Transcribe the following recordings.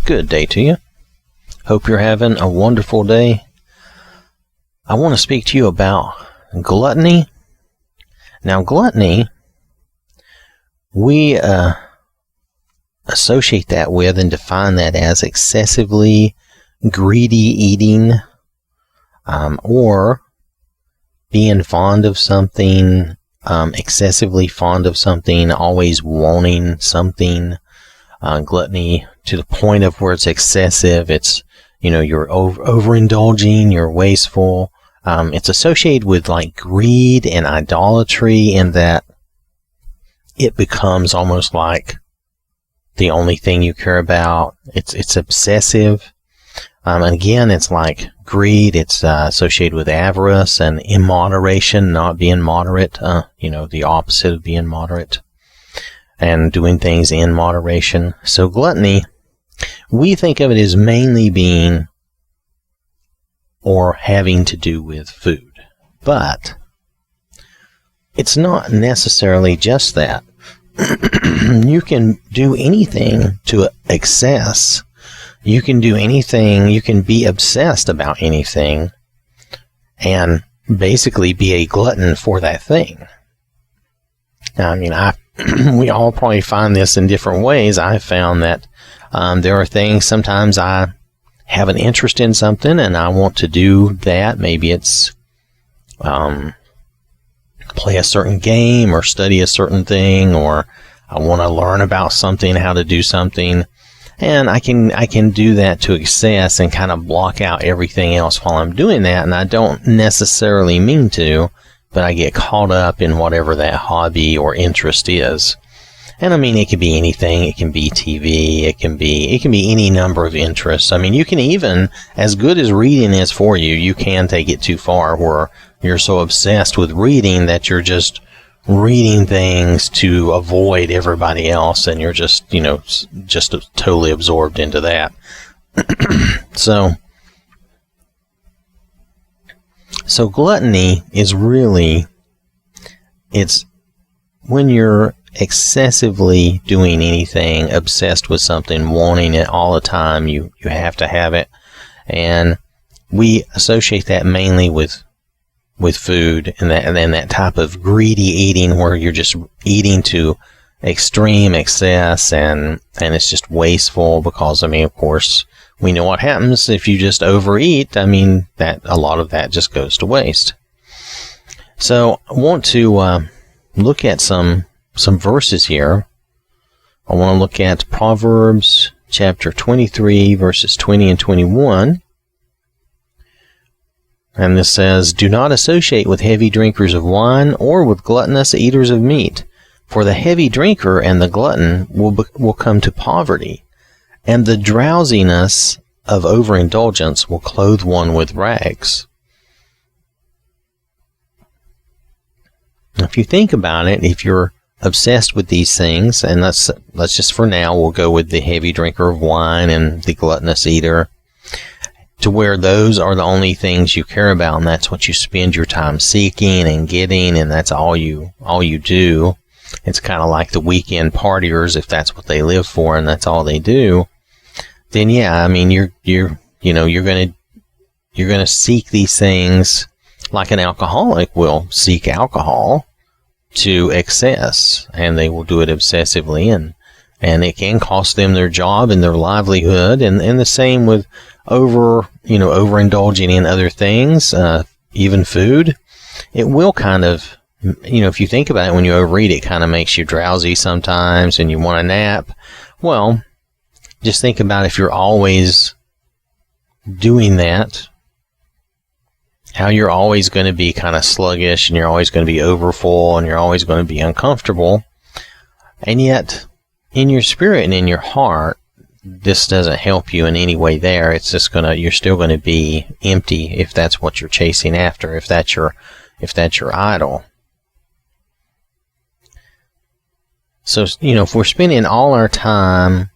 Good day to you. Hope you're having a wonderful day. I want to speak to you about gluttony. Now, gluttony, we associate that with and define that as excessively greedy eating, or being fond of something, excessively fond of something, always wanting something. Gluttony to the point of where it's excessive. It's, you're overindulging, you're wasteful. It's associated with like greed and idolatry, in that it becomes almost like the only thing you care about. It's obsessive. And again, it's like greed. It's associated with avarice and immoderation, not being moderate. The opposite of being moderate, and doing things in moderation. So gluttony, we think of it as mainly being or having to do with food. But it's not necessarily just that. You can do anything to excess. You can do anything, you can be obsessed about anything and basically be a glutton for that thing. Now, we all probably find this in different ways. I've found that there are things, sometimes I have an interest in something and I want to do that. Maybe it's play a certain game or study a certain thing, or I want to learn about something, how to do something. And I can do that to excess and kind of block out everything else while I'm doing that. And I don't necessarily mean to, but I get caught up in whatever that hobby or interest is. And it can be anything. It can be TV. It can be any number of interests. You can even, as good as reading is for you, you can take it too far where you're so obsessed with reading that you're just reading things to avoid everybody else, and you're just totally absorbed into that. So gluttony is really, it's when you're excessively doing anything, obsessed with something, wanting it all the time, you have to have it. And we associate that mainly with food and that type of greedy eating where you're just eating to extreme excess, and it's just wasteful because, of course, we know what happens if you just overeat. That a lot of that just goes to waste. So I want to look at some verses here. I want to look at Proverbs chapter 23, verses 20 and 21. And this says, "Do not associate with heavy drinkers of wine or with gluttonous eaters of meat, for the heavy drinker and the glutton will come to poverty, and the drowsiness of overindulgence will clothe one with rags." If you think about it, if you're obsessed with these things, and let's just for now, we'll go with the heavy drinker of wine and the gluttonous eater, to where those are the only things you care about, and that's what you spend your time seeking and getting, and that's all you do. It's kind of like the weekend partiers, if that's what they live for and that's all they do. Then yeah, you're gonna seek these things like an alcoholic will seek alcohol to excess, and they will do it obsessively, and it can cost them their job and their livelihood, and the same with overindulging in other things, even food. It will kind of, if you think about it, when you overeat, it kind of makes you drowsy sometimes and you want a nap. Well, just think about if you're always doing that, how you're always going to be kind of sluggish, and you're always going to be overfull, and you're always going to be uncomfortable. And yet, in your spirit and in your heart, this doesn't help you in any way there. It's just you're still going to be empty if that's what you're chasing after, if that's your idol. So, if we're spending all our time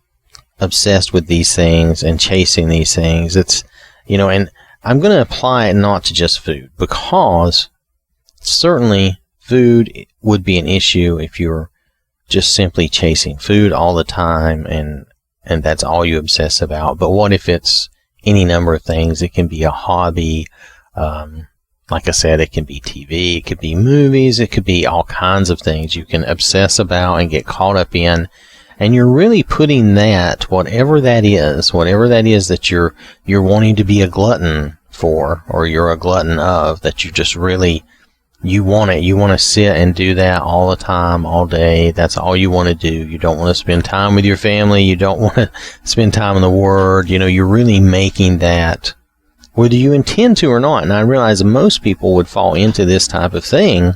obsessed with these things and chasing these things, it's, and I'm going to apply it not to just food, because certainly food would be an issue if you're just simply chasing food all the time and and that's all you obsess about. But what if it's any number of things? It can be a hobby. Like I said, it can be TV, it could be movies, it could be all kinds of things you can obsess about and get caught up in. And you're really putting that, whatever that is that you're wanting to be a glutton for, or you're a glutton of, that you just really, you want it. You want to sit and do that all the time, all day. That's all you want to do. You don't want to spend time with your family. You don't want to spend time in the Word. You're really making that, whether you intend to or not. And I realize most people would fall into this type of thing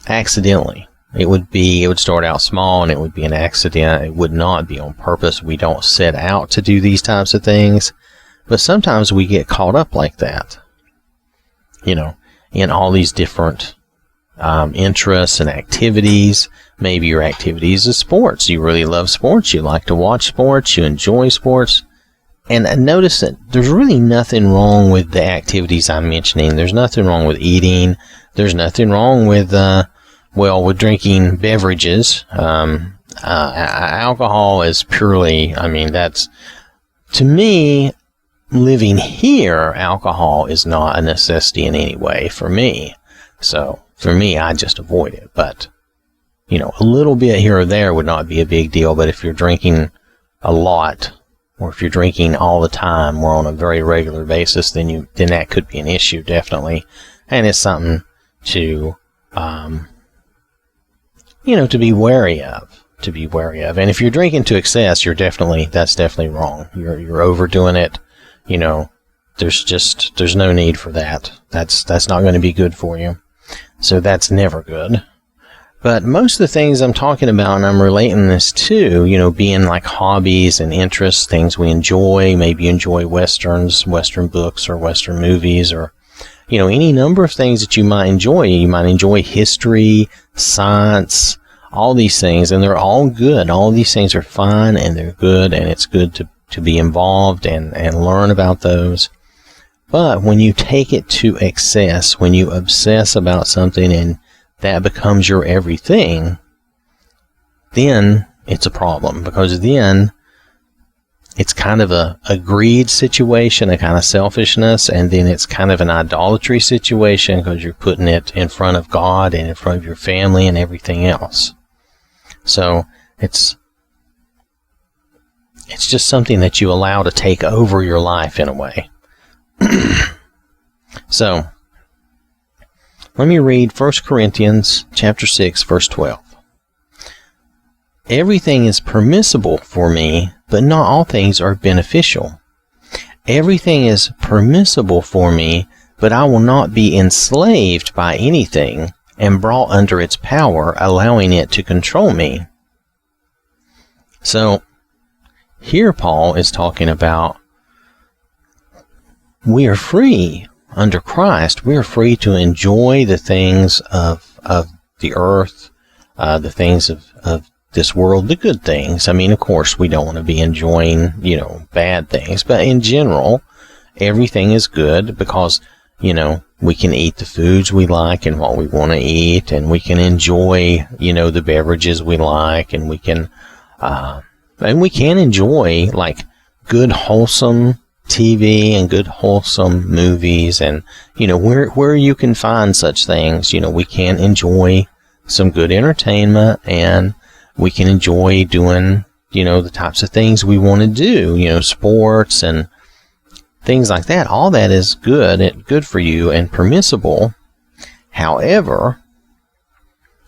accidentally. It would start out small, and it would be an accident. It would not be on purpose. We don't set out to do these types of things. But sometimes we get caught up like that, in all these different interests and activities. Maybe your activities is sports. You really love sports. You like to watch sports. You enjoy sports. And notice that there's really nothing wrong with the activities I'm mentioning. There's nothing wrong with eating. There's nothing wrong with with drinking beverages. Alcohol is purely, that's, to me, living here, alcohol is not a necessity in any way for me. So, for me, I just avoid it. But, a little bit here or there would not be a big deal. But if you're drinking a lot, or if you're drinking all the time or on a very regular basis, then that could be an issue, definitely. And it's something to, to be wary of. And if you're drinking to excess, that's definitely wrong. You're overdoing it. There's no need for that. That's not going to be good for you. So that's never good. But most of the things I'm talking about, and I'm relating this to, being like hobbies and interests, things we enjoy. Maybe you enjoy westerns, Western books, or Western movies, or, any number of things that you might enjoy. You might enjoy history, science, all these things, and they're all good. All of these things are fine, and they're good, and it's good to be involved and learn about those. But when you take it to excess, when you obsess about something and that becomes your everything, then it's a problem, because then it's kind of a greed situation, a kind of selfishness, and then it's kind of an idolatry situation, because you're putting it in front of God and in front of your family and everything else. So it's just something that you allow to take over your life in a way. So, let me read 1 Corinthians chapter 6, verse 12. Everything is permissible for me, but not all things are beneficial. Everything is permissible for me, but I will not be enslaved by anything and brought under its power, allowing it to control me. So, here Paul is talking about we are free under Christ. We are free to enjoy the things of the earth, the things of this world, the good things. Of course, we don't want to be enjoying, bad things. But in general, everything is good because, we can eat the foods we like and what we want to eat, and we can enjoy, the beverages we like, and we can enjoy, like, good, wholesome TV and good, wholesome movies, and, where you can find such things. We can enjoy some good entertainment, and we can enjoy doing, the types of things we want to do, sports and things like that. All that is good for you and permissible. However,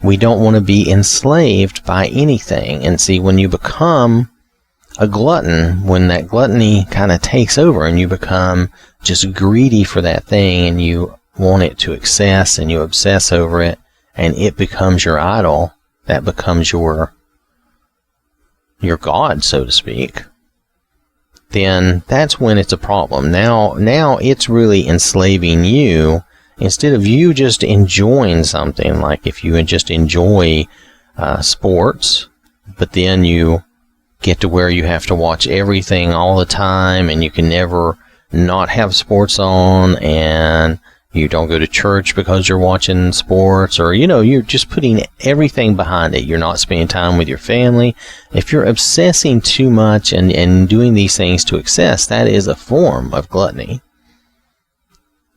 we don't want to be enslaved by anything. And see, when you become a glutton, when that gluttony kind of takes over and you become just greedy for that thing and you want it to excess and you obsess over it and it becomes your idol, that becomes your God, so to speak, then that's when it's a problem. Now it's really enslaving you. Instead of you just enjoying something, like if you just enjoy sports, but then you get to where you have to watch everything all the time, and you can never not have sports on, and You don't go to church because you're watching sports, or, you're just putting everything behind it. You're not spending time with your family. If you're obsessing too much and doing these things to excess, that is a form of gluttony.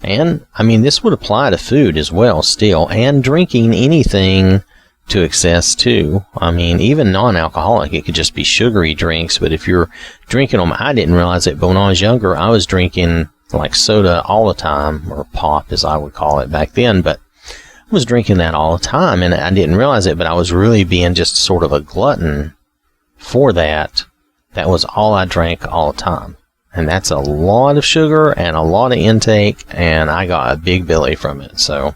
And, this would apply to food as well still, and drinking anything to excess too. Even non-alcoholic, it could just be sugary drinks, but if you're drinking them, I didn't realize it, but when I was younger, I was drinking like soda all the time, or pop as I would call it back then, but I was drinking that all the time, and I didn't realize it, but I was really being just sort of a glutton for that. That was all I drank all the time, and that's a lot of sugar and a lot of intake, and I got a big belly from it, so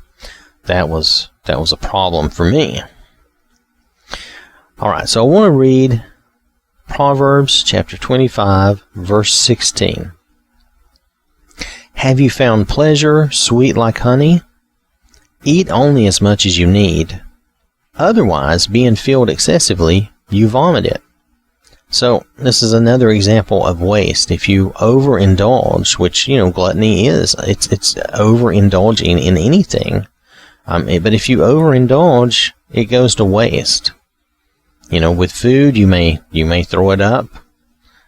that was a problem for me. Alright, so I want to read Proverbs chapter 25, verse 16. Have you found pleasure sweet like honey? Eat only as much as you need. Otherwise, being filled excessively, you vomit it. So, this is another example of waste. If you overindulge, which, gluttony is, it's overindulging in anything. But if you overindulge, it goes to waste. With food, you may throw it up.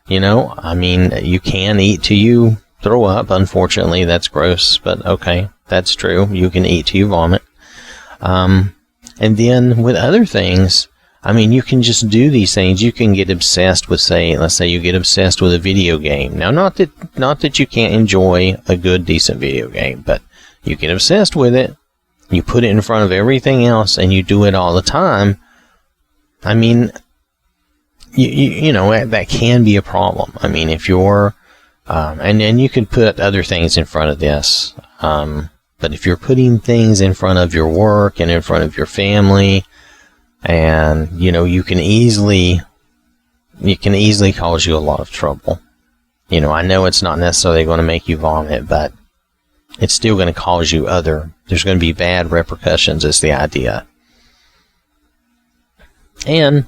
You can eat till you throw up. Unfortunately, that's gross, but okay, that's true. You can eat till you vomit. And then with other things, you can just do these things. You can get obsessed with, let's say you get obsessed with a video game. Now, not that you can't enjoy a good, decent video game, but you get obsessed with it. You put it in front of everything else, and you do it all the time. That can be a problem. If you're and then you can put other things in front of this. But if you're putting things in front of your work and in front of your family, and, you can easily cause you a lot of trouble. I know it's not necessarily going to make you vomit, but it's still going to cause you there's going to be bad repercussions is the idea. And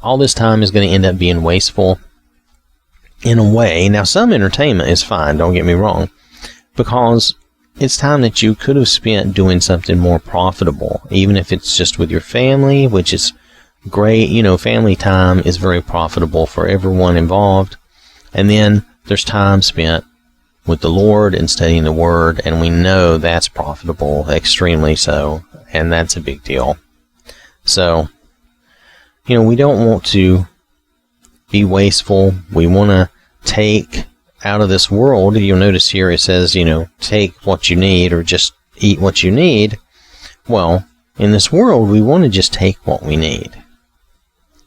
all this time is going to end up being wasteful. In a way, now some entertainment is fine, don't get me wrong, because it's time that you could have spent doing something more profitable, even if it's just with your family, which is great. Family time is very profitable for everyone involved. And then there's time spent with the Lord and studying the Word, and we know that's profitable, extremely so, and that's a big deal. So, we don't want to be wasteful. We want to take out of this world. You'll notice here it says, take what you need, or just eat what you need. Well, in this world, we want to just take what we need.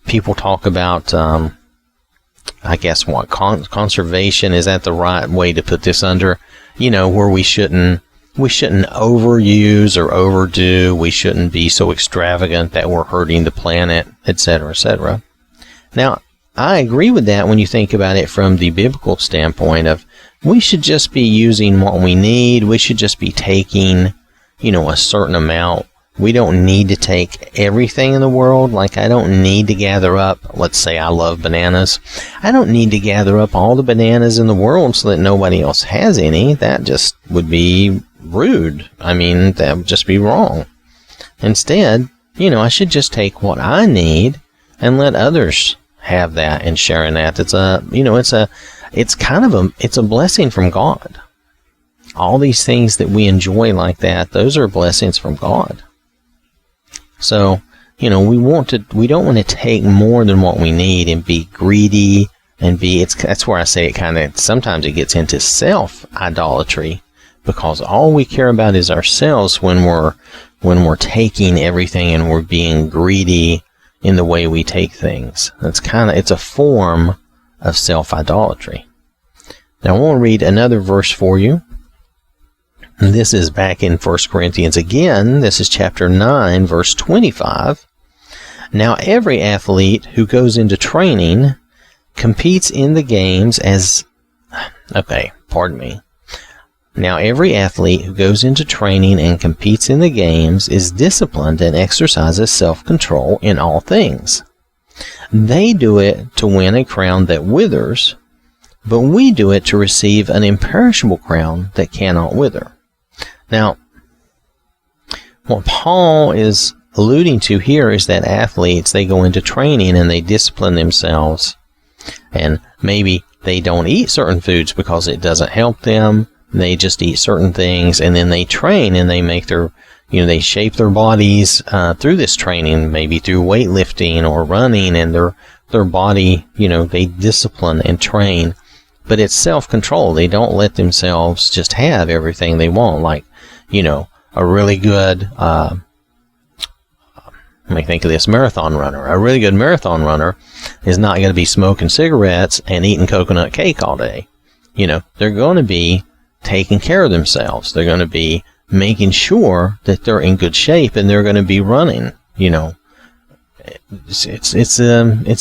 People talk about, conservation. Is that the right way to put this under? Where we shouldn't overuse or overdo. We shouldn't be so extravagant that we're hurting the planet, etc., etc. Now, I agree with that when you think about it from the biblical standpoint of we should just be using what we need. We should just be taking, a certain amount. We don't need to take everything in the world. Like, I don't need to gather up, let's say I love bananas. I don't need to gather up all the bananas in the world so that nobody else has any. That just would be rude. That would just be wrong. Instead, I should just take what I need and let others have that and sharing that. It's a blessing from God. All these things that we enjoy like that, those are blessings from God. So, we don't want to take more than what we need and be greedy and that's where I say it sometimes it gets into self-idolatry, because all we care about is ourselves when we're taking everything and we're being greedy in the way we take things. It's a form of self-idolatry. Now I want to read another verse for you. This is back in 1 Corinthians again. This is chapter 9, verse 25. Now every athlete who goes into training competes in the games Now every athlete who goes into training and competes in the games is disciplined and exercises self-control in all things. They do it to win a crown that withers, but we do it to receive an imperishable crown that cannot wither. Now, What Paul is alluding to here is that athletes, they go into training and they discipline themselves. And maybe they don't eat certain foods because it doesn't help them. They just eat certain things, and then they train and they make their, they shape their bodies through this training, maybe through weightlifting or running, and their body, they discipline and train. But it's self-control. They don't let themselves just have everything they want, like, a really good, let me think of this, marathon runner. A really good marathon runner is not going to be smoking cigarettes and eating coconut cake all day. They're going to be taking care of themselves. They're going to be making sure that they're in good shape, and they're going to be running. It's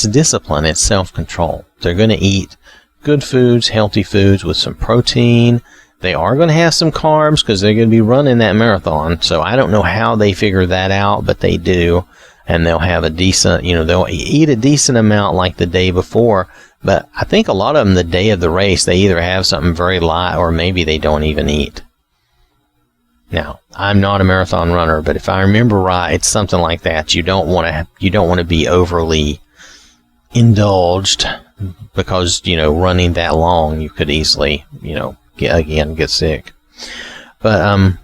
discipline. It's self-control. They're going to eat good foods, healthy foods with some protein. They are going to have some carbs because they're going to be running that marathon. So I don't know how they figure that out, but they do. And they'll have a decent, they'll eat a decent amount like the day before. But I think a lot of them, the day of the race, they either have something very light or maybe they don't even eat. Now, I'm not a marathon runner, but if I remember right, it's something like that. You don't want to be overly indulged because, running that long, you could easily, get sick. But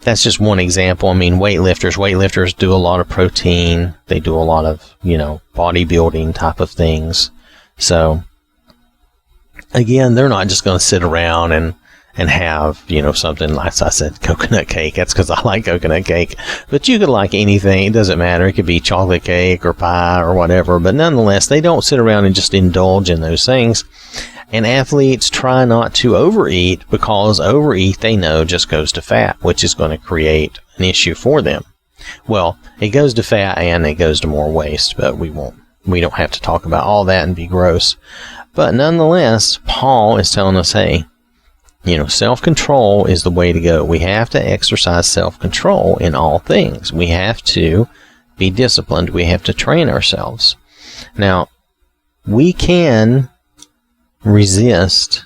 that's just one example. I mean, weightlifters do a lot of protein. They do a lot of, bodybuilding type of things. So, again, they're not just going to sit around and have, something, like I said, coconut cake. That's because I like coconut cake. But you could like anything. It doesn't matter. It could be chocolate cake or pie or whatever. But nonetheless, they don't sit around and just indulge in those things. And athletes try not to overeat because overeat, they know, just goes to fat, which is going to create an issue for them. Well, it goes to fat and it goes to more waste, but we don't have to talk about all that and be gross. But nonetheless, Paul is telling us, hey, self-control is the way to go. We have to exercise self-control in all things. We have to be disciplined. We have to train ourselves. Now, we can resist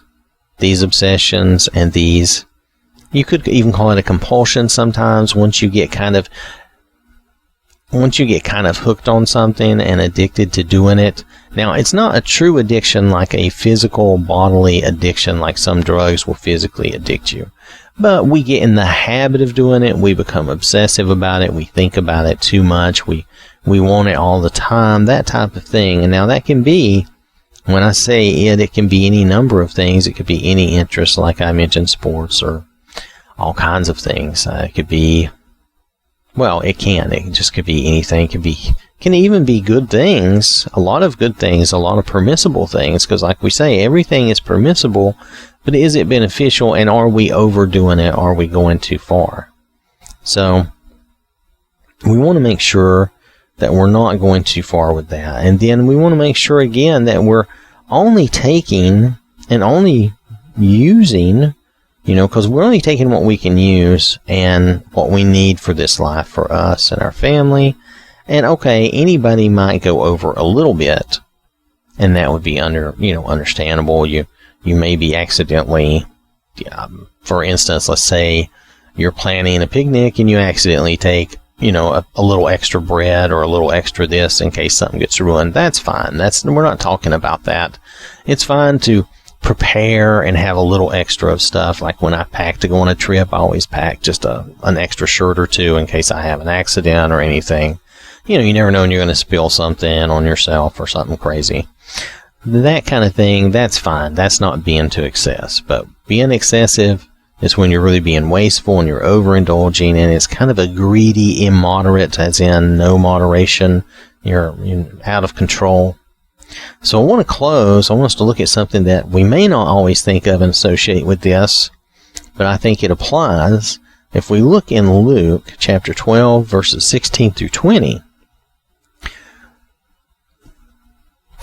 these obsessions and these, you could even call it a compulsion sometimes, once you get kind of hooked on something and addicted to doing it. Now, it's not a true addiction like a physical bodily addiction, like some drugs will physically addict you. But we get in the habit of doing it. We become obsessive about it. We think about it too much. We want it all the time, that type of thing. And now that can be, when I say it can be any number of things. It could be any interest, like I mentioned, sports or all kinds of things. It could be, well, it just could be anything. Can even be good things, a lot of good things, a lot of permissible things. Because like we say, everything is permissible, but is it beneficial, and are we overdoing it? Are we going too far? So we want to make sure that we're not going too far with that. And then we want to make sure, again, that we're only taking and only using, because we're only taking what we can use and what we need for this life, for us and our family. And okay, anybody might go over a little bit, and that would be understandable. You may be accidentally, for instance, let's say you're planning a picnic and you accidentally take a little extra bread or a little extra this in case something gets ruined. That's fine. We're not talking about that. It's fine to prepare and have a little extra of stuff. Like when I pack to go on a trip, I always pack just an extra shirt or two in case I have an accident or anything. You never know when you're going to spill something on yourself or something crazy. That kind of thing, that's fine. That's not being to excess. But being excessive is when you're really being wasteful and you're overindulging, and it's kind of a greedy, immoderate, as in no moderation. You're out of control. So I want to close. I want us to look at something that we may not always think of and associate with this, but I think it applies. If we look in Luke chapter 12, verses 16 through 20,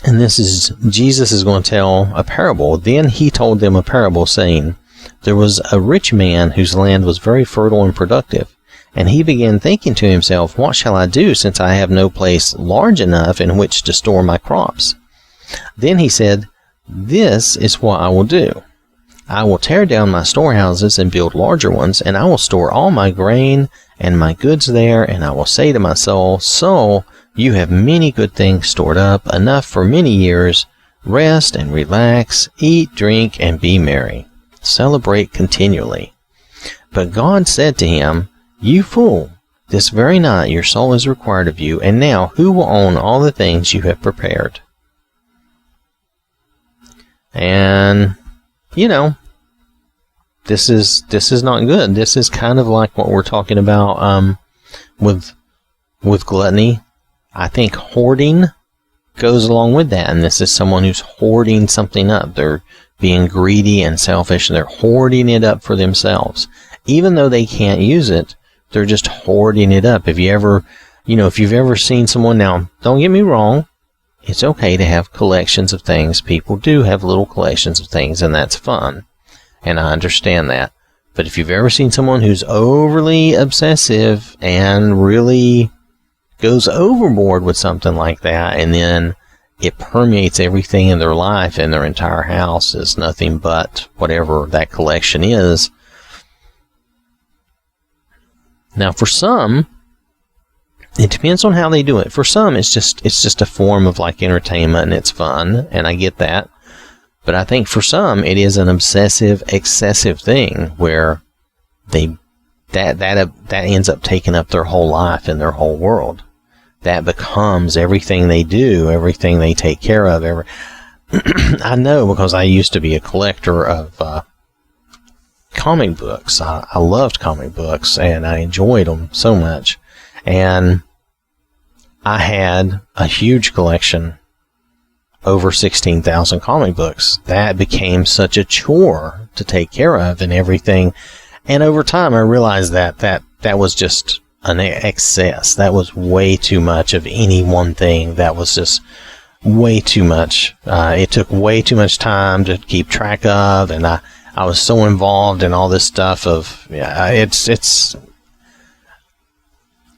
and this is, Jesus is going to tell a parable. Then he told them a parable, saying, there was a rich man whose land was very fertile and productive. And he began thinking to himself, what shall I do, since I have no place large enough in which to store my crops? Then he said, this is what I will do. I will tear down my storehouses and build larger ones, and I will store all my grain and my goods there, and I will say to my soul, Soul, you have many good things stored up, enough for many years. Rest and relax, eat, drink, and be merry. Celebrate continually. But God said to him, You fool, this very night your soul is required of you, and now who will own all the things you have prepared? And, this is not good. This is kind of like what we're talking about with gluttony. I think hoarding goes along with that, and this is someone who's hoarding something up. They're being greedy and selfish, and they're hoarding it up for themselves. Even though they can't use it, they're just hoarding it up. If you've ever seen someone, now, don't get me wrong, it's okay to have collections of things. People do have little collections of things, and that's fun, and I understand that. But if you've ever seen someone who's overly obsessive and really goes overboard with something like that, and then it permeates everything in their life, and their entire house is nothing but whatever that collection is. Now, for some, it depends on how they do it. For some, it's just a form of like entertainment, and it's fun, and I get that. But I think for some, it is an obsessive, excessive thing where that ends up taking up their whole life and their whole world. That becomes everything they do, everything they take care of. I know, because I used to be a collector of comic books. I loved comic books, and I enjoyed them so much. And I had a huge collection, over 16,000 comic books. That became such a chore to take care of and everything. And over time, I realized that was just an excess. That was way too much of any one thing. That was just way too much. It took way too much time to keep track of, and I was so involved in all this stuff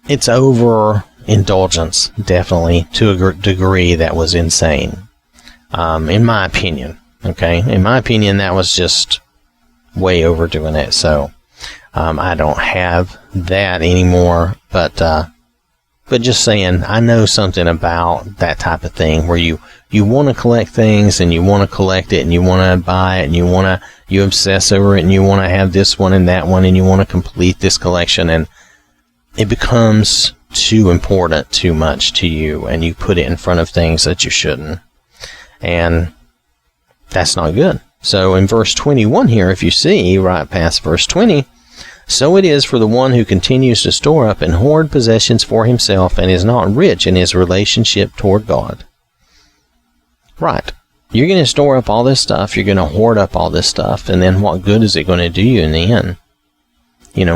it's overindulgence, definitely, to a degree that was insane. In my opinion, okay? In my opinion, that was just way overdoing it. So, I don't have that anymore, but just saying, I know something about that type of thing where you want to collect things, and you want to collect it, and you want to buy it, and you obsess over it, and you want to have this one and that one, and you want to complete this collection, and it becomes too important, too much to you, and you put it in front of things that you shouldn't. And that's not good. So in verse 21 here, if you see right past verse 20, so it is for the one who continues to store up and hoard possessions for himself and is not rich in his relationship toward God. Right. You're going to store up all this stuff. You're going to hoard up all this stuff. And then what good is it going to do you in the end?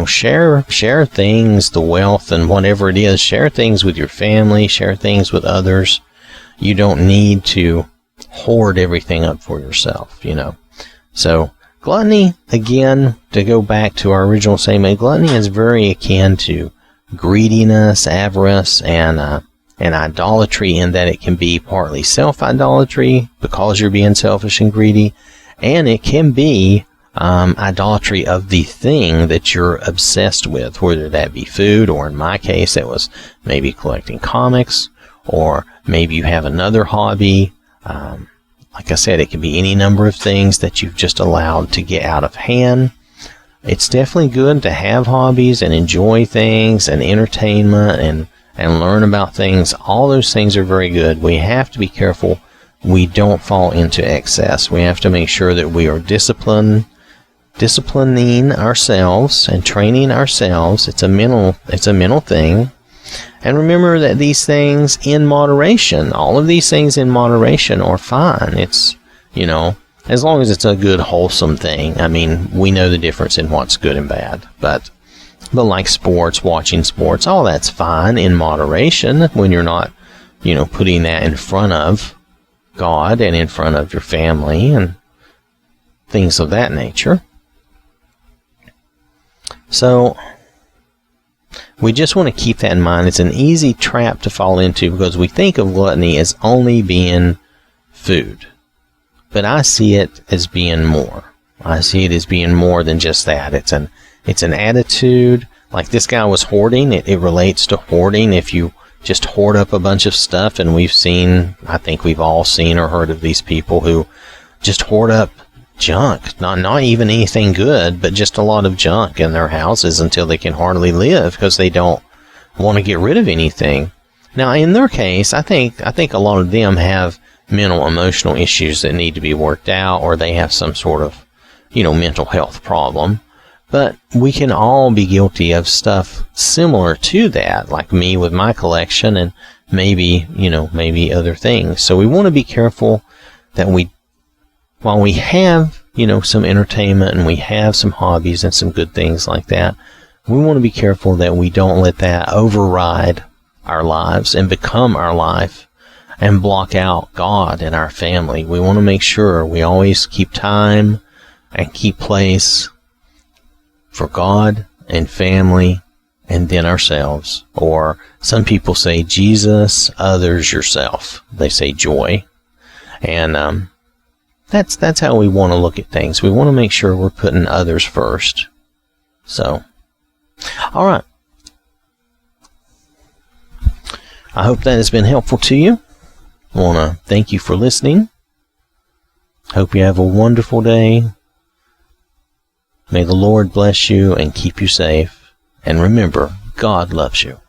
Share things, the wealth and whatever it is. Share things with your family. Share things with others. You don't need to hoard everything up for yourself, So, gluttony, again, to go back to our original statement, gluttony is very akin to greediness, avarice, and idolatry, in that it can be partly self-idolatry because you're being selfish and greedy, and it can be idolatry of the thing that you're obsessed with, whether that be food, or in my case, it was maybe collecting comics, or maybe you have another hobby. Like I said, it can be any number of things that you've just allowed to get out of hand. It's definitely good to have hobbies and enjoy things and entertainment and learn about things. All those things are very good. We have to be careful we don't fall into excess. We have to make sure that we are disciplining ourselves and training ourselves. It's a mental thing. And remember that these things in moderation, all of these things in moderation are fine. It's, as long as it's a good, wholesome thing. I mean, we know the difference in what's good and bad. But like sports, watching sports, all that's fine in moderation when you're not, putting that in front of God and in front of your family and things of that nature. So, we just want to keep that in mind. It's an easy trap to fall into because we think of gluttony as only being food. But I see it as being more. I see it as being more than just that. It's an attitude. Like this guy was hoarding. It relates to hoarding. If you just hoard up a bunch of stuff, and I think we've all seen or heard of these people who just hoard up junk, not even anything good, but just a lot of junk in their houses until they can hardly live because they don't want to get rid of anything. Now, in their case, I think a lot of them have mental, emotional issues that need to be worked out, or they have some sort of, mental health problem. But we can all be guilty of stuff similar to that, like me with my collection, and maybe other things. So we want to be careful that while we have, some entertainment and we have some hobbies and some good things like that, we want to be careful that we don't let that override our lives and become our life and block out God and our family. We want to make sure we always keep time and keep place for God and family, and then ourselves. Or some people say Jesus, others, yourself. They say joy. And that's how we want to look at things. We want to make sure we're putting others first. So, all right. I hope that has been helpful to you. I want to thank you for listening. Hope you have a wonderful day. May the Lord bless you and keep you safe. And remember, God loves you.